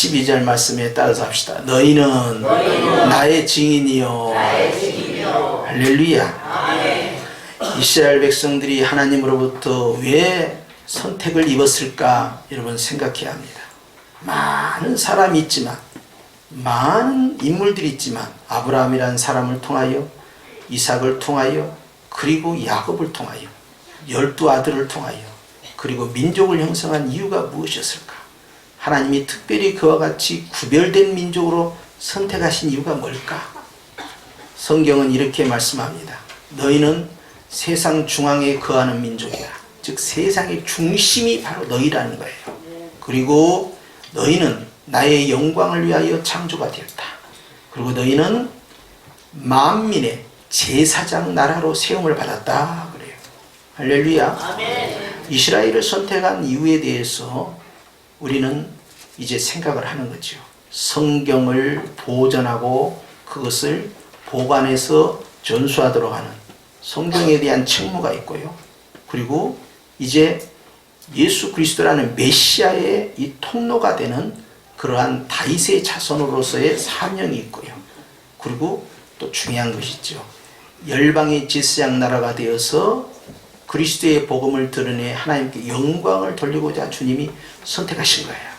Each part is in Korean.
12절 말씀에 따라서 합시다. 너희는 나의 증인이요. 할렐루야. 이스라엘 백성들이 하나님으로부터 왜 선택을 입었을까? 여러분 생각해야 합니다. 많은 사람이 있지만, 많은 인물들이 있지만, 아브라함이라는 사람을 통하여, 이삭을 통하여, 그리고 야곱을 통하여, 12아들을 통하여, 그리고 민족을 형성한 이유가 무엇이었을까? 하나님이 특별히 그와 같이 구별된 민족으로 선택하신 이유가 뭘까? 성경은 이렇게 말씀합니다. 너희는 세상 중앙에 거하는 민족이야. 즉 세상의 중심이 바로 너희라는 거예요. 그리고 너희는 나의 영광을 위하여 창조가 되었다. 그리고 너희는 만민의 제사장 나라로 세움을 받았다 그래요. 할렐루야. 아멘. 이스라엘을 선택한 이유에 대해서 우리는 이제 생각을 하는 거죠. 성경을 보존하고 그것을 보관해서 전수하도록 하는 성경에 대한 책무가 있고요. 그리고 이제 예수 그리스도라는 메시아의 이 통로가 되는 그러한 다윗의 자손으로서의 사명이 있고요. 그리고 또 중요한 것이죠. 열방의 제사장 나라가 되어서 그리스도의 복음을 드러내 하나님께 영광을 돌리고자 주님이 선택하신 거예요.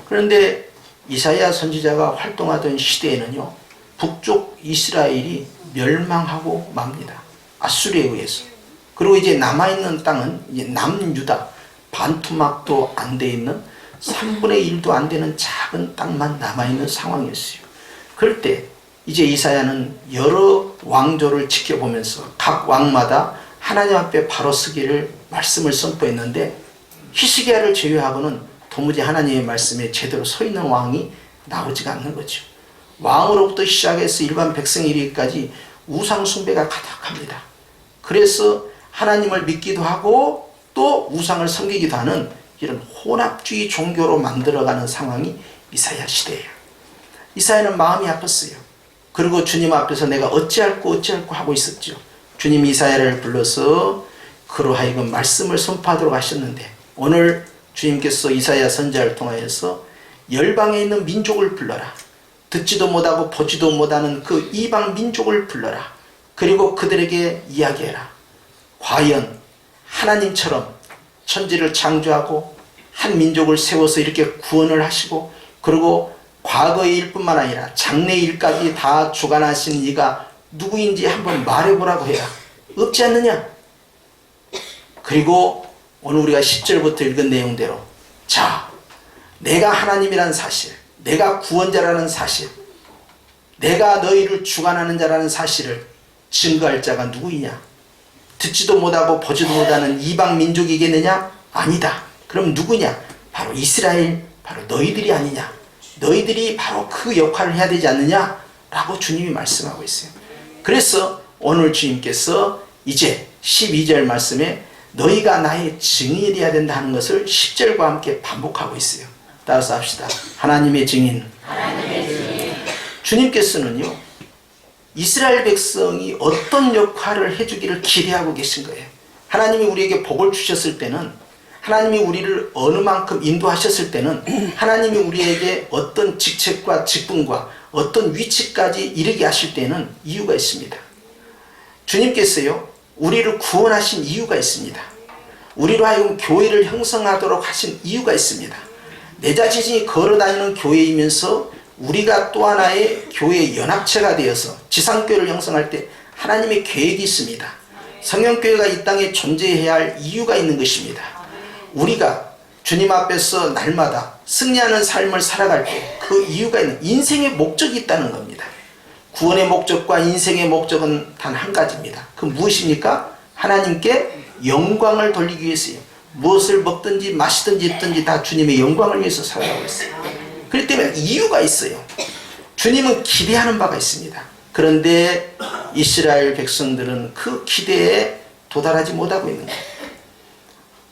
그런데 이사야 선지자가 활동하던 시대에는요, 북쪽 이스라엘이 멸망하고 맙니다. 아수르에 의해서. 그리고 이제 남아있는 땅은 이제 남유다, 반토막도 안 돼 있는 3분의 1도 안 되는 작은 땅만 남아있는 상황이었어요. 그럴 때 이제 이사야는 여러 왕조를 지켜보면서 각 왕마다 하나님 앞에 바로 서기를 말씀을 선포했는데 히스기야를 제외하고는 도무지 하나님의 말씀에 제대로 서 있는 왕이 나오지가 않는 거죠. 왕으로부터 시작해서 일반 백성에 이르기까지 우상 숭배가 가득합니다. 그래서 하나님을 믿기도 하고 또 우상을 섬기기도 하는 이런 혼합주의 종교로 만들어가는 상황이 이사야 시대예요. 이사야는 마음이 아팠어요. 그리고 주님 앞에서 내가 어찌할꼬 하고 있었죠. 주님이 이사야를 불러서 그로 하여금 말씀을 선포하도록 하셨는데 오늘 주님께서 이사야 선지자를 통하여서 열방에 있는 민족을 불러라. 듣지도 못하고 보지도 못하는 그 이방 민족을 불러라. 그리고 그들에게 이야기해라. 과연 하나님처럼 천지를 창조하고 한 민족을 세워서 이렇게 구원을 하시고 그리고 과거의 일뿐만 아니라 장래의 일까지 다 주관하신 이가 누구인지 한번 말해보라고 해야 없지 않느냐? 그리고 오늘 우리가 10절부터 읽은 내용대로 자, 내가 하나님이라는 사실, 내가 구원자라는 사실, 내가 너희를 주관하는 자라는 사실을 증거할 자가 누구이냐? 듣지도 못하고 보지도 못하는 이방 민족이겠느냐? 아니다. 그럼 누구냐? 바로 이스라엘, 바로 너희들이 아니냐? 너희들이 바로 그 역할을 해야 되지 않느냐? 라고 주님이 말씀하고 있어요. 그래서 오늘 주님께서 이제 12절 말씀에 너희가 나의 증인이 되어야 된다 하는 것을 10절과 함께 반복하고 있어요. 따라서 합시다. 하나님의 증인. 주님께서는요, 이스라엘 백성이 어떤 역할을 해주기를 기대하고 계신 거예요. 하나님이 우리에게 복을 주셨을 때는, 하나님이 우리를 어느 만큼 인도하셨을 때는 하나님이 우리에게 어떤 직책과 직분과 어떤 위치까지 이르게 하실 때는 이유가 있습니다. 주님께서요, 우리를 구원하신 이유가 있습니다. 우리로 하여금 교회를 형성하도록 하신 이유가 있습니다. 내 자신이 걸어다니는 교회이면서 우리가 또 하나의 교회의 연합체가 되어서 지상교회를 형성할 때 하나님의 계획이 있습니다. 성령교회가 이 땅에 존재해야 할 이유가 있는 것입니다. 우리가 주님 앞에서 날마다 승리하는 삶을 살아갈 때 그 이유가 있는 인생의 목적이 있다는 겁니다. 구원의 목적과 인생의 목적은 단 한 가지입니다. 그 무엇입니까? 하나님께 영광을 돌리기 위해서요. 무엇을 먹든지 마시든지 입든지 다 주님의 영광을 위해서 살아가고 있어요. 그렇기 때문에 이유가 있어요. 주님은 기대하는 바가 있습니다. 그런데 이스라엘 백성들은 그 기대에 도달하지 못하고 있는 거예요.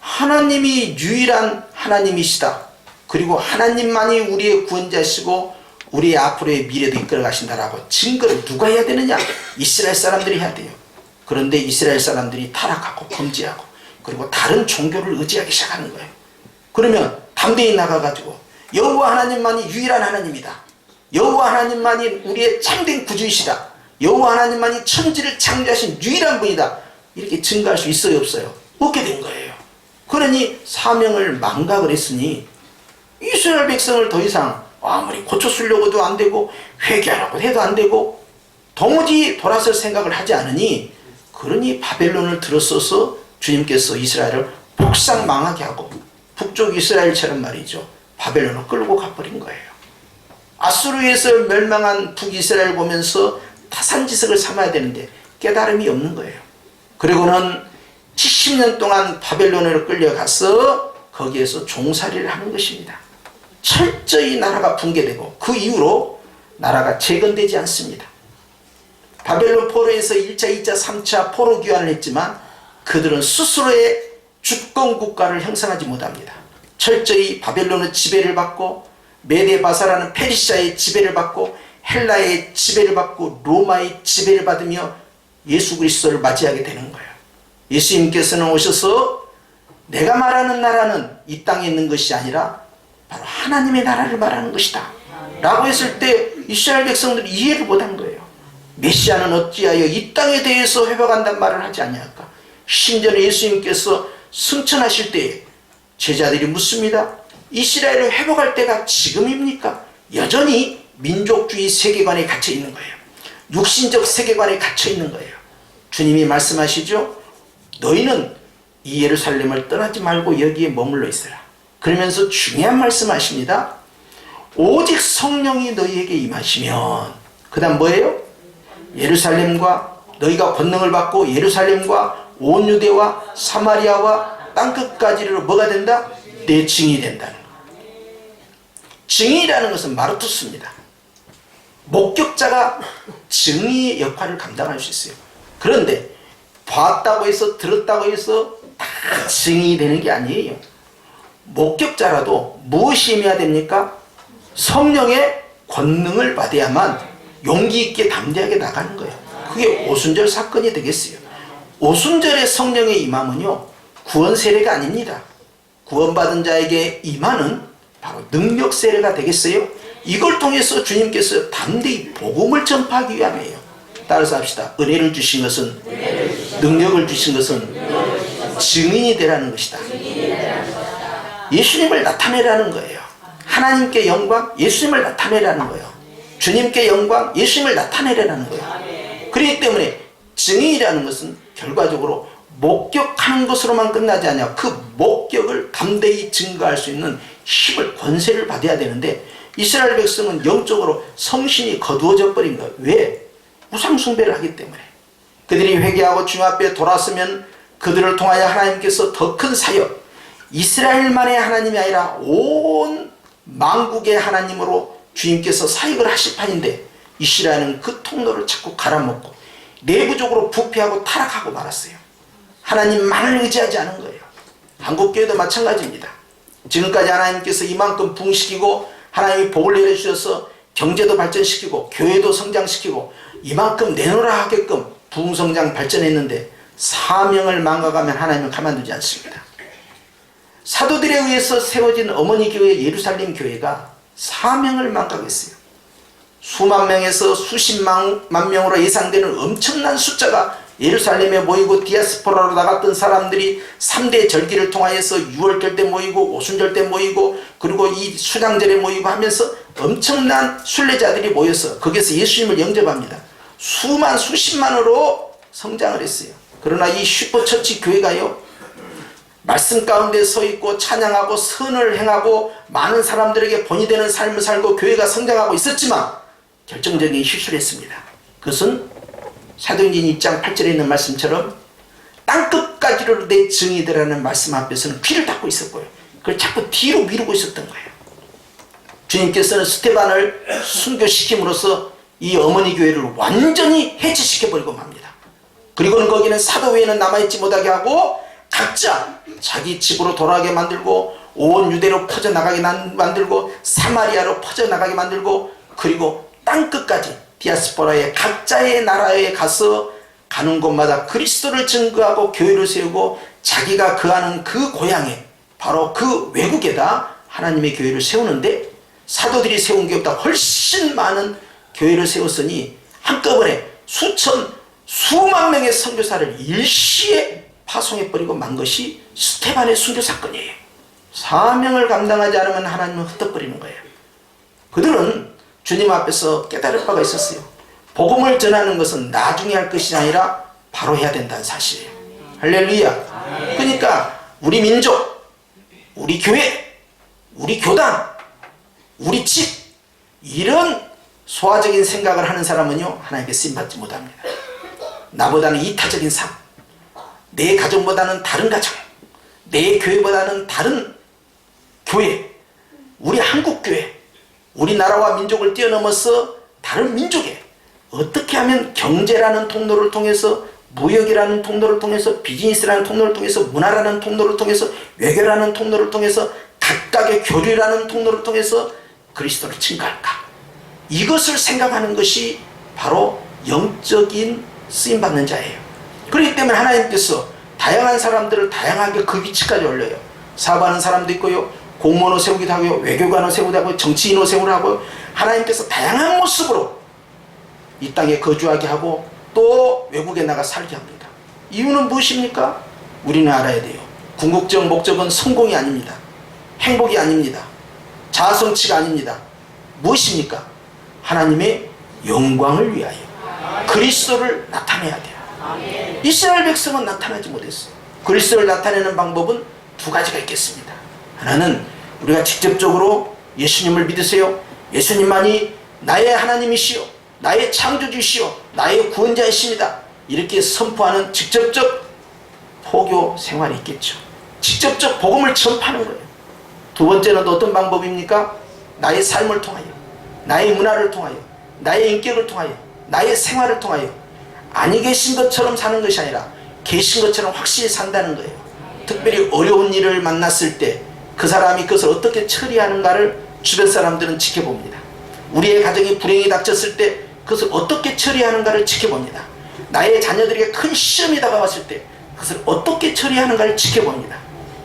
하나님이 유일한 하나님이시다. 그리고 하나님만이 우리의 구원자시고 우리의 앞으로의 미래도 이끌어 가신다라고 증거를 누가 해야 되느냐? 이스라엘 사람들이 해야 돼요. 그런데 이스라엘 사람들이 타락하고 범죄하고 그리고 다른 종교를 의지하기 시작하는 거예요. 그러면 담대히 나가가지고 여호와 하나님만이 유일한 하나님이다. 여호와 하나님만이 우리의 참된 구주이시다. 여호와 하나님만이 천지를 창조하신 유일한 분이다. 이렇게 증거할 수 있어요, 없어요? 없게 된 거예요. 그러니 사명을 망각을 했으니 이스라엘 백성을 더 이상 아무리 고쳐쓰려고도 안 되고 회개하라고 해도 안 되고 도무지 돌아설 생각을 하지 않으니, 그러니 바벨론을 들어서서 주님께서 이스라엘을 복상 망하게 하고 북쪽 이스라엘처럼 말이죠, 바벨론을 끌고 가버린 거예요. 아수르에서 멸망한 북이스라엘 보면서 타산지석을 삼아야 되는데 깨달음이 없는 거예요. 그리고는 70년 동안 바벨론으로 끌려가서 거기에서 종살이를 하는 것입니다. 철저히 나라가 붕괴되고 그 이후로 나라가 재건되지 않습니다. 바벨론 포로에서 1차, 2차, 3차 포로 귀환을 했지만 그들은 스스로의 주권 국가를 형성하지 못합니다. 철저히 바벨론의 지배를 받고 메데바사라는 페르시아의 지배를 받고 헬라의 지배를 받고 로마의 지배를 받으며 예수 그리스도를 맞이하게 되는 거예요. 예수님께서는 오셔서 내가 말하는 나라는 이 땅에 있는 것이 아니라 바로 하나님의 나라를 말하는 것이다 라고 했을 때 이스라엘 백성들이 이해를 못한 거예요. 메시아는 어찌하여 이 땅에 대해서 회복한다는 말을 하지 않냐까. 신전에 예수님께서 승천하실 때에 제자들이 묻습니다. 이스라엘을 회복할 때가 지금입니까? 여전히 민족주의 세계관에 갇혀 있는 거예요. 육신적 세계관에 갇혀 있는 거예요. 주님이 말씀하시죠. 너희는 이 예루살렘을 떠나지 말고 여기에 머물러 있으라. 그러면서 중요한 말씀하십니다. 오직 성령이 너희에게 임하시면, 그 다음 뭐예요? 예루살렘과 너희가 권능을 받고 예루살렘과 온 유대와 사마리아와 땅끝까지로 뭐가 된다? 내 증인이 된다는 거예요. 증인이라는 것은 마르투스입니다. 목격자가 증인의 역할을 감당할 수 있어요. 그런데 봤다고 해서 들었다고 해서 다 증인이 되는 게 아니에요. 목격자라도 무엇이 임해야 됩니까? 성령의 권능을 받아야만 용기 있게 담대하게 나가는 거예요. 그게 오순절 사건이 되겠어요. 오순절의 성령의 임함은요, 구원 세례가 아닙니다. 구원받은 자에게 임하는 바로 능력 세례가 되겠어요. 이걸 통해서 주님께서 담대히 복음을 전파하기 위함이에요. 따라서 합시다. 은혜를 주신 것은, 능력을 주신 것은 증인이 되라는 것이다. 예수님을 나타내라는 거예요. 하나님께 영광, 예수님을 나타내라는 거예요. 주님께 영광, 예수님을 나타내라는 거예요. 그렇기 때문에 증인이라는 것은 결과적으로 목격하는 것으로만 끝나지 않냐. 그 목격을 담대히 증거할 수 있는 힘을, 권세를 받아야 되는데 이스라엘 백성은 영적으로 성신이 거두어져 버린 거예요. 왜? 우상 숭배를 하기 때문에. 그들이 회개하고 주님 앞에 돌아서면 그들을 통하여 하나님께서 더 큰 사역, 이스라엘만의 하나님이 아니라 온 만국의 하나님으로 주님께서 사역을 하실 판인데 이스라엘은 그 통로를 자꾸 갈아먹고 내부적으로 부패하고 타락하고 말았어요. 하나님만을 의지하지 않은 거예요. 한국교회도 마찬가지입니다. 지금까지 하나님께서 이만큼 부흥시키고 하나님이 복을 내려주셔서 경제도 발전시키고 교회도 성장시키고 이만큼 내놓으라 하게끔 부흥성장 발전했는데 사명을 망각하면 하나님은 가만두지 않습니다. 사도들에 의해서 세워진 어머니 교회 예루살렘 교회가 사명을 망각했어요. 수만 명에서 수십만 명으로 예상되는 엄청난 숫자가 예루살렘에 모이고 디아스포라로 나갔던 사람들이 3대 절기를 통하여서 6월절 때 모이고 오순절 때 모이고 그리고 이 수장절에 모이고 하면서 엄청난 순례자들이 모여서 거기서 예수님을 영접합니다. 수만 수십만으로 성장을 했어요. 그러나 이 슈퍼처치 교회가요, 말씀 가운데 서 있고 찬양하고 선을 행하고 많은 사람들에게 본이 되는 삶을 살고 교회가 성장하고 있었지만 결정적인 실수를 했습니다. 그것은 사도행전 2장 8절에 있는 말씀처럼 땅끝까지로 내 증이 되라는 말씀 앞에서는 귀를 닫고 있었고요. 그걸 자꾸 뒤로 미루고 있었던 거예요. 주님께서는 스테반을 순교시킴으로써 이 어머니 교회를 완전히 해체시켜버리고 맙니다. 그리고는 거기는 사도 외에는 남아있지 못하게 하고 각자 자기 집으로 돌아가게 만들고 온 유대로 퍼져나가게 만들고 사마리아로 퍼져나가게 만들고 그리고 땅끝까지 디아스포라의 각자의 나라에 가서 가는 곳마다 그리스도를 증거하고 교회를 세우고 자기가 거하는 그 고향에 바로 그 외국에다 하나님의 교회를 세우는데 사도들이 세운 교회보다 훨씬 많은 교회를 세웠으니 한꺼번에 수만 명의 선교사를 일시에 파송해버리고 만 것이 스테반의 순교 사건이에요. 사명을 감당하지 않으면 하나님은 흩어버리는 거예요. 그들은 주님 앞에서 깨달을 바가 있었어요. 복음을 전하는 것은 나중에 할 것이 아니라 바로 해야 된다는 사실이에요. 할렐루야. 그러니까 우리 민족, 우리 교회, 우리 교단, 우리 집, 이런 소화적인 생각을 하는 사람은요, 하나님께 쓰임받지 못합니다. 나보다는 이타적인 삶, 내 가정보다는 다른 가정, 내 교회보다는 다른 교회, 우리 한국교회, 우리나라와 민족을 뛰어넘어서 다른 민족에 어떻게 하면 경제라는 통로를 통해서, 무역이라는 통로를 통해서, 비즈니스라는 통로를 통해서, 문화라는 통로를 통해서, 외교라는 통로를 통해서, 각각의 교류라는 통로를 통해서 그리스도를 증거할까? 이것을 생각하는 것이 바로 영적인 쓰임받는 자예요. 그렇기 때문에 하나님께서 다양한 사람들을 다양하게 그 위치까지 올려요. 사업하는 사람도 있고요, 공무원을 세우기도 하고요, 외교관을 세우기도 하고요, 정치인을 세우기도 하고요. 하나님께서 다양한 모습으로 이 땅에 거주하게 하고 또 외국에 나가 살게 합니다. 이유는 무엇입니까? 우리는 알아야 돼요. 궁극적 목적은 성공이 아닙니다. 행복이 아닙니다. 자아성취가 아닙니다. 무엇입니까? 하나님의 영광을 위하여 그리스도를 나타내야 돼요. 이스라엘 백성은 나타나지 못했어요. 그리스도를 나타내는 방법은 두 가지가 있겠습니다. 하나는 우리가 직접적으로 예수님을 믿으세요, 예수님만이 나의 하나님이시요, 나의 창조주시요, 나의 구원자이십니다, 이렇게 선포하는 직접적 포교 생활이 있겠죠. 직접적 복음을 전파하는 거예요. 두 번째는 또 어떤 방법입니까? 나의 삶을 통하여, 나의 문화를 통하여, 나의 인격을 통하여, 나의 생활을 통하여 아니 계신 것처럼 사는 것이 아니라 계신 것처럼 확실히 산다는 거예요. 특별히 어려운 일을 만났을 때 그 사람이 그것을 어떻게 처리하는가를 주변 사람들은 지켜봅니다. 우리의 가정이 불행이 닥쳤을 때 그것을 어떻게 처리하는가를 지켜봅니다. 나의 자녀들에게 큰 시험이 다가왔을 때 그것을 어떻게 처리하는가를 지켜봅니다.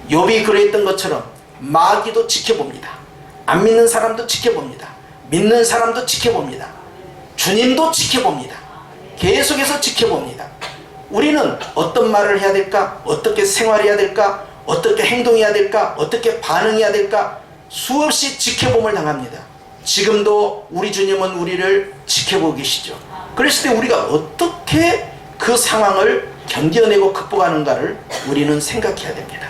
욥이 그랬던 것처럼 마귀도 지켜봅니다. 안 믿는 사람도 지켜봅니다. 믿는 사람도 지켜봅니다. 주님도 지켜봅니다. 계속해서 지켜봅니다. 우리는 어떤 말을 해야 될까? 어떻게 생활해야 될까? 어떻게 행동해야 될까? 어떻게 반응해야 될까? 수없이 지켜봄을 당합니다. 지금도 우리 주님은 우리를 지켜보고 계시죠. 그랬을 때 우리가 어떻게 그 상황을 견뎌내고 극복하는가를 우리는 생각해야 됩니다.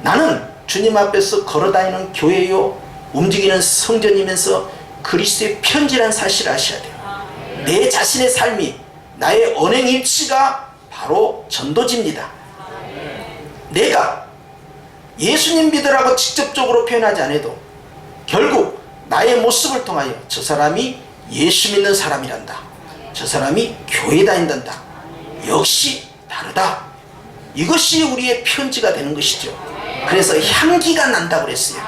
나는 주님 앞에서 걸어다니는 교회요, 움직이는 성전이면서 그리스도의 편지란 사실을 아셔야 돼요. 내 자신의 삶이, 나의 언행일치가 바로 전도지입니다. 내가 예수님 믿으라고 직접적으로 표현하지 않아도 결국 나의 모습을 통하여 저 사람이 예수 믿는 사람이란다, 저 사람이 교회 다닌단다, 역시 다르다, 이것이 우리의 편지가 되는 것이죠. 그래서 향기가 난다고 그랬어요.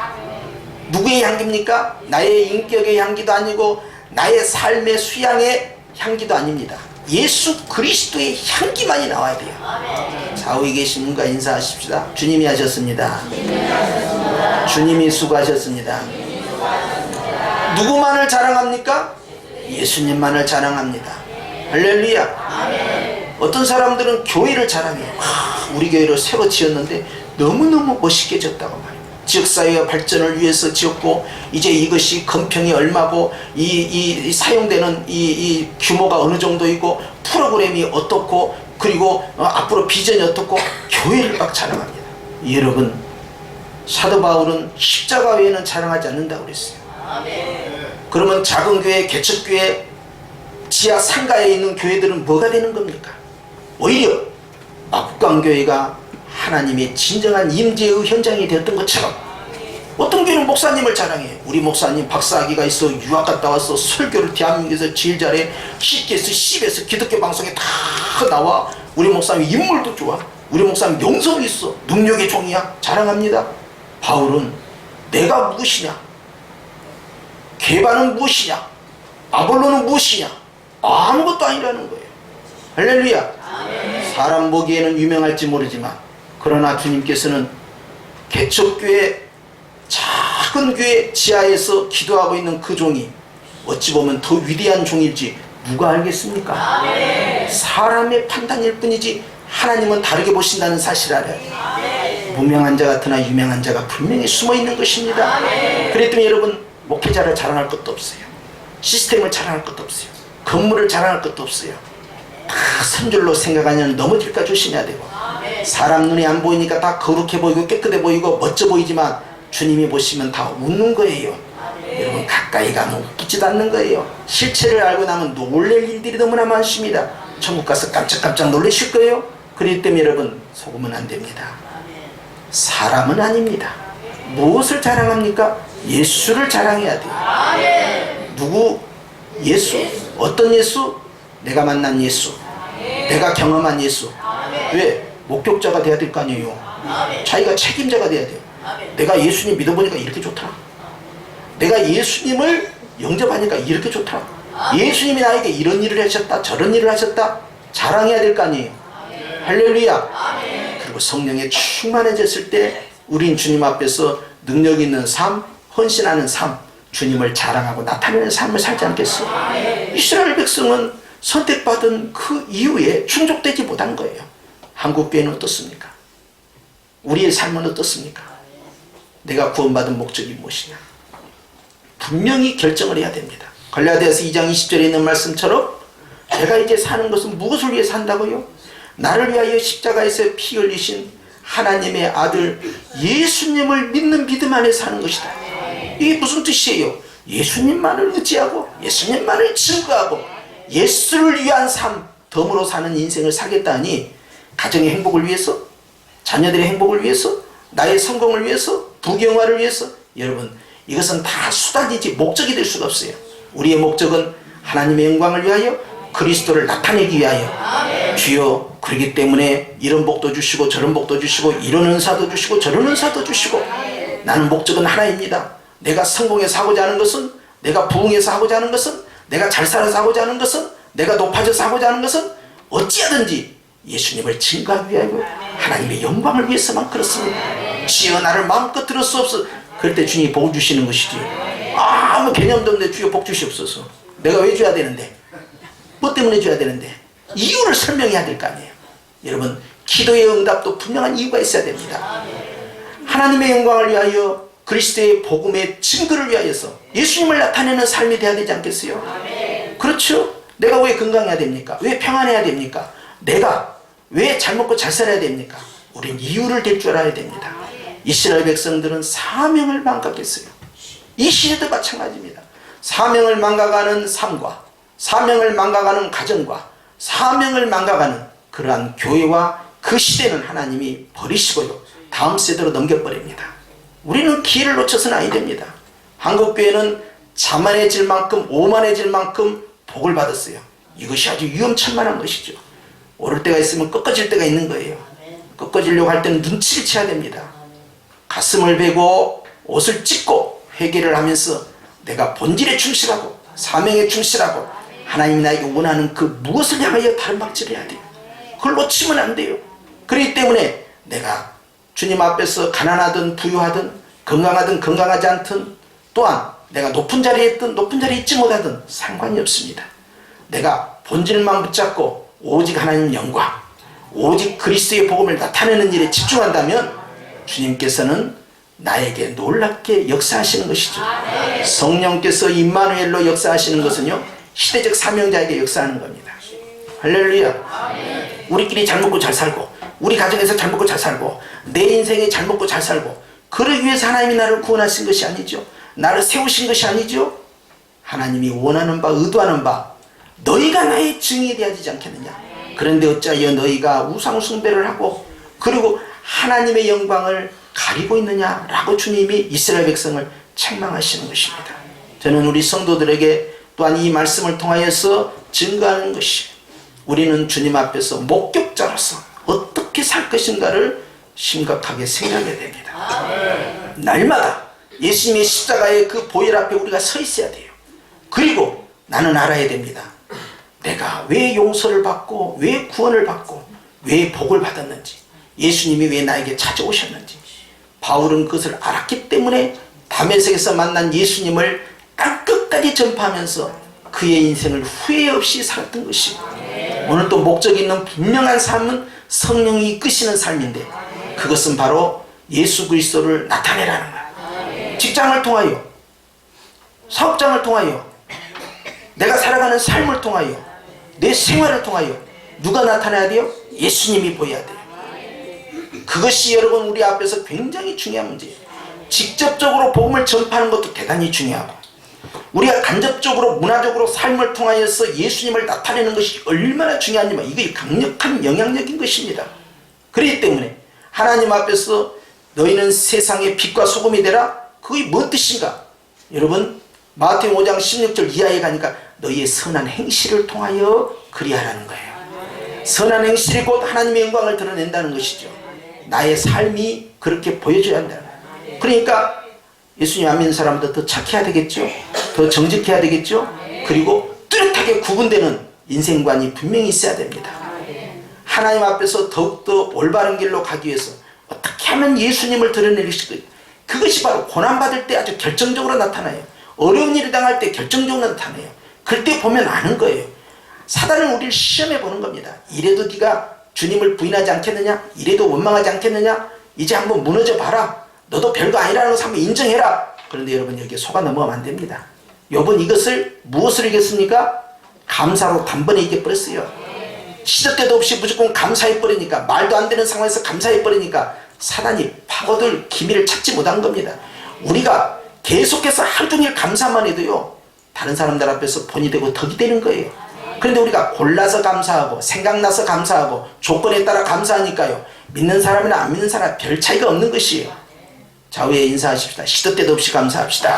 누구의 향기입니까? 나의 인격의 향기도 아니고 나의 삶의 수양의 향기도 아닙니다. 예수 그리스도의 향기만이 나와야 돼요. 좌우에 계신 분과 인사하십시다. 주님이 하셨습니다. 주님이 수고하셨습니다. 누구만을 자랑합니까? 예수님만을 자랑합니다. 할렐루야. 어떤 사람들은 교회를 자랑해요. 우리 교회를 새로 지었는데 너무너무 멋있게 지었다고 말해요. 지역사회의 발전을 위해서 지었고, 이제 이것이 건평이 얼마고, 이 사용되는 이 규모가 어느 정도이고, 프로그램이 어떻고, 그리고 앞으로 비전이 어떻고, 교회를 막 자랑합니다. 여러분, 사도 바울은 십자가 외에는 자랑하지 않는다고 그랬어요. 그러면 작은 교회, 개척교회, 지하 상가에 있는 교회들은 뭐가 되는 겁니까? 오히려 막국강교회가 하나님의 진정한 임재의 현장이 되었던 것처럼, 어떤 교회는 목사님을 자랑해요. 우리 목사님 박사학위가 있어, 유학 갔다 와서 설교를 대한민국에서 제일 잘해, CTS, CBS 기독교 방송에 다 나와, 우리 목사님 인물도 좋아, 우리 목사님 영성이 있어, 능력의 종이야, 자랑합니다. 바울은 내가 무엇이냐, 게바는 무엇이냐, 아볼로는 무엇이냐, 아무것도 아니라는 거예요. 할렐루야. 사람 보기에는 유명할지 모르지만, 그러나 주님께서는 개척교회 잘 작은 교회 지하에서 기도하고 있는 그 종이 어찌 보면 더 위대한 종일지 누가 알겠습니까? 사람의 판단일 뿐이지 하나님은 다르게 보신다는 사실 알아요. 무명한 자 같으나 유명한 자가 분명히 숨어 있는 것입니다. 그랬더니 여러분, 목회자를 자랑할 것도 없어요. 시스템을 자랑할 것도 없어요. 건물을 자랑할 것도 없어요. 다 선줄로 생각하면 넘어질까 조심해야 되고, 사람 눈에 안 보이니까 다 거룩해 보이고 깨끗해 보이고 멋져 보이지만 주님이 보시면 다 웃는 거예요. 여러분, 가까이 가면 웃기지도 않는 거예요. 실체를 알고 나면 놀랄 일들이 너무나 많습니다. 천국 가서 깜짝깜짝 놀라실 거예요. 그렇기 때문에 여러분, 속으면 안 됩니다. 사람은 아닙니다. 무엇을 자랑합니까? 예수를 자랑해야 돼요. 누구? 예수. 어떤 예수? 내가 만난 예수, 내가 경험한 예수. 왜? 목격자가 돼야 될 거 아니에요. 자기가 책임자가 돼야 돼요. 내가 예수님 믿어보니까 이렇게 좋더라. 내가 예수님을 영접하니까 이렇게 좋더라. 예수님이 나에게 이런 일을 하셨다, 저런 일을 하셨다. 자랑해야 될 거 아니에요. 할렐루야. 그리고 성령에 충만해졌을 때 우린 주님 앞에서 능력 있는 삶, 헌신하는 삶, 주님을 자랑하고 나타내는 삶을 살지 않겠어요? 이스라엘 백성은 선택받은 그 이후에 충족되지 못한 거예요. 한국교회는 어떻습니까? 우리의 삶은 어떻습니까? 내가 구원받은 목적이 무엇이냐? 분명히 결정을 해야 됩니다. 갈라디아서 2장 20절에 있는 말씀처럼 내가 이제 사는 것은 무엇을 위해 산다고요? 나를 위하여 십자가에서 피 흘리신 하나님의 아들 예수님을 믿는 믿음 안에 사는 것이다. 이게 무슨 뜻이에요? 예수님만을 의지하고 예수님만을 증거하고 예수를 위한 삶, 덤으로 사는 인생을 살겠다니, 가정의 행복을 위해서, 자녀들의 행복을 위해서, 나의 성공을 위해서, 부경화를 위해서, 여러분, 이것은 다 수단이지 목적이 될 수가 없어요. 우리의 목적은 하나님의 영광을 위하여, 그리스도를 나타내기 위하여. 주여, 그렇기 때문에 이런 복도 주시고 저런 복도 주시고 이런 은사도 주시고 저런 은사도 주시고, 나는 목적은 하나입니다. 내가 성공해서 하고자 하는 것은, 내가 부흥해서 하고자 하는 것은, 내가 잘 살아서 하고자 하는 것은, 내가 높아져서 하고자 하는 것은 어찌하든지 예수님을 증거하기 위하여 하나님의 영광을 위해서만 그렇습니다. 주여 나를 마음껏 들을 수 없어. 그럴 때 주님이 복 주시는 것이지. 아무 개념도 없는데 주여 복 주시옵소서. 내가 왜 줘야 되는데? 뭐 때문에 줘야 되는데? 이유를 설명해야 될 거 아니에요. 여러분, 기도의 응답도 분명한 이유가 있어야 됩니다. 하나님의 영광을 위하여, 그리스도의 복음의 증거를 위하여서 예수님을 나타내는 삶이 돼야 되지 않겠어요? 그렇죠? 내가 왜 건강해야 됩니까? 왜 평안해야 됩니까? 내가 왜 잘 먹고 잘 살아야 됩니까? 우린 이유를 댈 줄 알아야 됩니다. 이스라엘 백성들은 사명을 망각했어요. 이 시대도 마찬가지입니다. 사명을 망각하는 삶과 사명을 망각하는 가정과 사명을 망각하는 그러한 교회와 그 시대는 하나님이 버리시고요, 다음 세대로 넘겨버립니다. 우리는 기회를 놓쳐서는 아니 됩니다. 한국교회는 자만해질 만큼 오만해질 만큼 복을 받았어요. 이것이 아주 위험천만한 것이죠. 오를 때가 있으면 꺾어질 때가 있는 거예요. 꺾어지려고 할 때는 눈치를 채야 됩니다. 가슴을 베고 옷을 찢고 회개를 하면서 내가 본질에 충실하고 사명에 충실하고 하나님이 나에게 원하는 그 무엇을 향하여 다른 박질을 해야 돼요. 그걸 놓치면 안 돼요. 그렇기 때문에 내가 주님 앞에서 가난하든 부유하든 건강하든 건강하지 않든, 또한 내가 높은 자리에 있든 높은 자리에 있지 못하든 상관이 없습니다. 내가 본질만 붙잡고 오직 하나님 영광, 오직 그리스도의 복음을 나타내는 일에 집중한다면 주님께서는 나에게 놀랍게 역사하시는 것이죠. 성령께서 임마누엘로 역사하시는 것은요, 시대적 사명자에게 역사하는 겁니다. 할렐루야. 우리끼리 잘 먹고 잘 살고, 우리 가정에서 잘 먹고 잘 살고, 내 인생에 잘 먹고 잘 살고, 그러기 위해서 하나님이 나를 구원하신 것이 아니죠. 나를 세우신 것이 아니죠. 하나님이 원하는 바, 의도하는 바, 너희가 나의 증인이 되어지지 않겠느냐. 그런데 어찌하여 너희가 우상 숭배를 하고 그리고 하나님의 영광을 가리고 있느냐라고 주님이 이스라엘 백성을 책망하시는 것입니다. 저는 우리 성도들에게 또한 이 말씀을 통하여서 증거하는 것이, 우리는 주님 앞에서 목격자로서 어떻게 살 것인가를 심각하게 생각해야 됩니다. 날마다 예수님의 십자가의 그 보혈 앞에 우리가 서 있어야 돼요. 그리고 나는 알아야 됩니다. 내가 왜 용서를 받고 왜 구원을 받고 왜 복을 받았는지, 예수님이 왜 나에게 찾아오셨는지. 바울은 그것을 알았기 때문에 다메섹에서 만난 예수님을 땅끝까지 전파하면서 그의 인생을 후회 없이 살았던 것이고, 오늘 또 목적 있는 분명한 삶은 성령이 이끄시는 삶인데, 그것은 바로 예수 그리스도를 나타내라는 거야. 직장을 통하여, 사업장을 통하여, 내가 살아가는 삶을 통하여, 내 생활을 통하여 누가 나타나야 돼요? 예수님이 보여야 돼요. 그것이 여러분 우리 앞에서 굉장히 중요한 문제예요. 직접적으로 복음을 전파하는 것도 대단히 중요하고, 우리가 간접적으로 문화적으로 삶을 통하여서 예수님을 나타내는 것이 얼마나 중요하냐면 이게 강력한 영향력인 것입니다. 그렇기 때문에 하나님 앞에서 너희는 세상의 빛과 소금이 되라, 그게 뭔 뜻인가? 여러분 마태복음 5장 16절 이하에 가니까 너희의 선한 행실을 통하여 그리하라는 거예요. 선한 행실이 곧 하나님의 영광을 드러낸다는 것이죠. 나의 삶이 그렇게 보여줘야 한다는 거예요. 그러니까 예수님 안 믿는 사람보다 더 착해야 되겠죠. 더 정직해야 되겠죠. 그리고 뚜렷하게 구분되는 인생관이 분명히 있어야 됩니다. 하나님 앞에서 더욱더 올바른 길로 가기 위해서 어떻게 하면 예수님을 드러낼 수 있을까? 그것이 바로 고난받을 때 아주 결정적으로 나타나요. 어려운 일을 당할 때 결정적으로 나타나요. 그때 보면 아는 거예요. 사단은 우리를 시험해 보는 겁니다. 이래도 네가 주님을 부인하지 않겠느냐? 이래도 원망하지 않겠느냐? 이제 한번 무너져 봐라. 너도 별거 아니라는 것을 한번 인정해라. 그런데 여러분 여기에 속아 넘어가면 안 됩니다. 여러분 이것을 무엇으로 이겼습니까? 감사로 단번에 이겨버렸어요. 시도 때도 없이 무조건 감사해버리니까, 말도 안 되는 상황에서 감사해버리니까 사단이 파고들 기미를 찾지 못한 겁니다. 우리가 계속해서 하루 종일 감사만 해도요, 다른 사람들 앞에서 본이 되고 덕이 되는 거예요. 그런데 우리가 골라서 감사하고 생각나서 감사하고 조건에 따라 감사하니까요, 믿는 사람이나 안 믿는 사람 별 차이가 없는 것이에요. 좌우에 인사하십시다. 시도 때도 없이 감사합시다.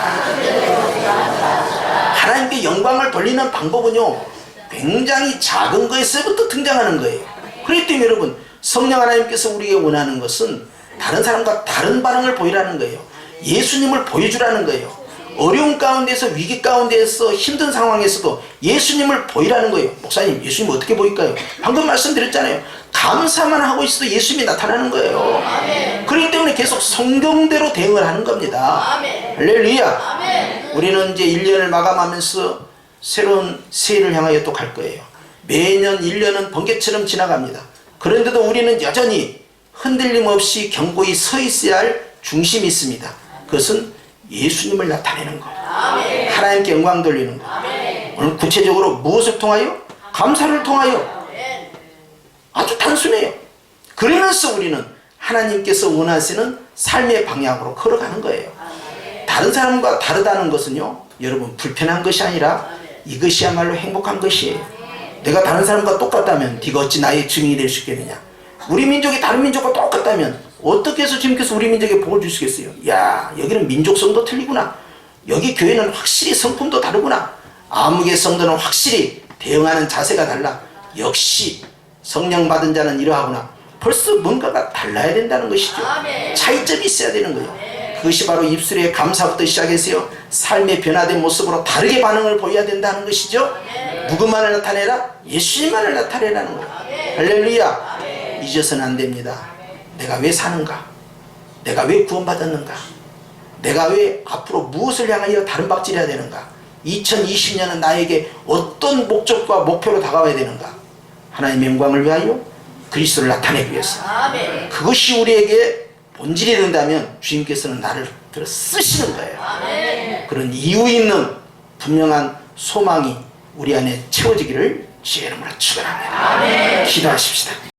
하나님께 영광을 돌리는 방법은요, 굉장히 작은 것에서부터 등장하는 거예요. 그렇기 때문에 여러분, 성령 하나님께서 우리에게 원하는 것은 다른 사람과 다른 반응을 보이라는 거예요. 예수님을 보여주라는 거예요. 어려운 가운데서, 위기 가운데서, 힘든 상황에서도 예수님을 보이라는 거예요. 목사님, 예수님 어떻게 보일까요? 방금 말씀드렸잖아요. 감사만 하고 있어도 예수님이 나타나는 거예요. 아멘. 그렇기 때문에 계속 성경대로 대응을 하는 겁니다. 아멘. 할렐루야. 아멘. 우리는 이제 1년을 마감하면서 새로운 새해를 향하여 또 갈 거예요. 매년 1년은 번개처럼 지나갑니다. 그런데도 우리는 여전히 흔들림 없이 견고히 서 있어야 할 중심이 있습니다. 그것은 예수님을 나타내는 것, 아멘. 하나님께 영광 돌리는 것. 아멘. 오늘 구체적으로 무엇을 통하여? 감사를 통하여. 아멘. 아주 단순해요. 그러면서 우리는 하나님께서 원하시는 삶의 방향으로 걸어가는 거예요. 아멘. 다른 사람과 다르다는 것은요, 여러분 불편한 것이 아니라 이것이야말로 행복한 것이에요. 내가 다른 사람과 똑같다면 네가 어찌 나의 증인이 될 수 있겠느냐? 우리 민족이 다른 민족과 똑같다면 어떻게 해서 주님께서 우리 민족에 복을 주시겠어요? 야, 여기는 민족성도 틀리구나. 여기 교회는 확실히 성품도 다르구나. 아무개 성도는 확실히 대응하는 자세가 달라. 역시 성령 받은 자는 이러하구나. 벌써 뭔가가 달라야 된다는 것이죠. 차이점이 있어야 되는 거예요. 그것이 바로 입술의 감사부터 시작해서요, 삶의 변화된 모습으로 다르게 반응을 보여야 된다는 것이죠. 누구만을 나타내라? 예수님만을 나타내라는 거예요. 할렐루야. 잊어서는 안 됩니다. 내가 왜 사는가? 내가 왜 구원받았는가? 내가 왜 앞으로 무엇을 향하여 다른 박질해야 되는가? 2020년은 나에게 어떤 목적과 목표로 다가와야 되는가? 하나님의 영광을 위하여, 그리스도를 나타내기 위해서. 아멘. 그것이 우리에게 본질이 된다면 주님께서는 나를 들어 쓰시는 거예요. 아멘. 그런 이유 있는 분명한 소망이 우리 안에 채워지기를 주의 이름으로 축원합니다. 기도하십시다.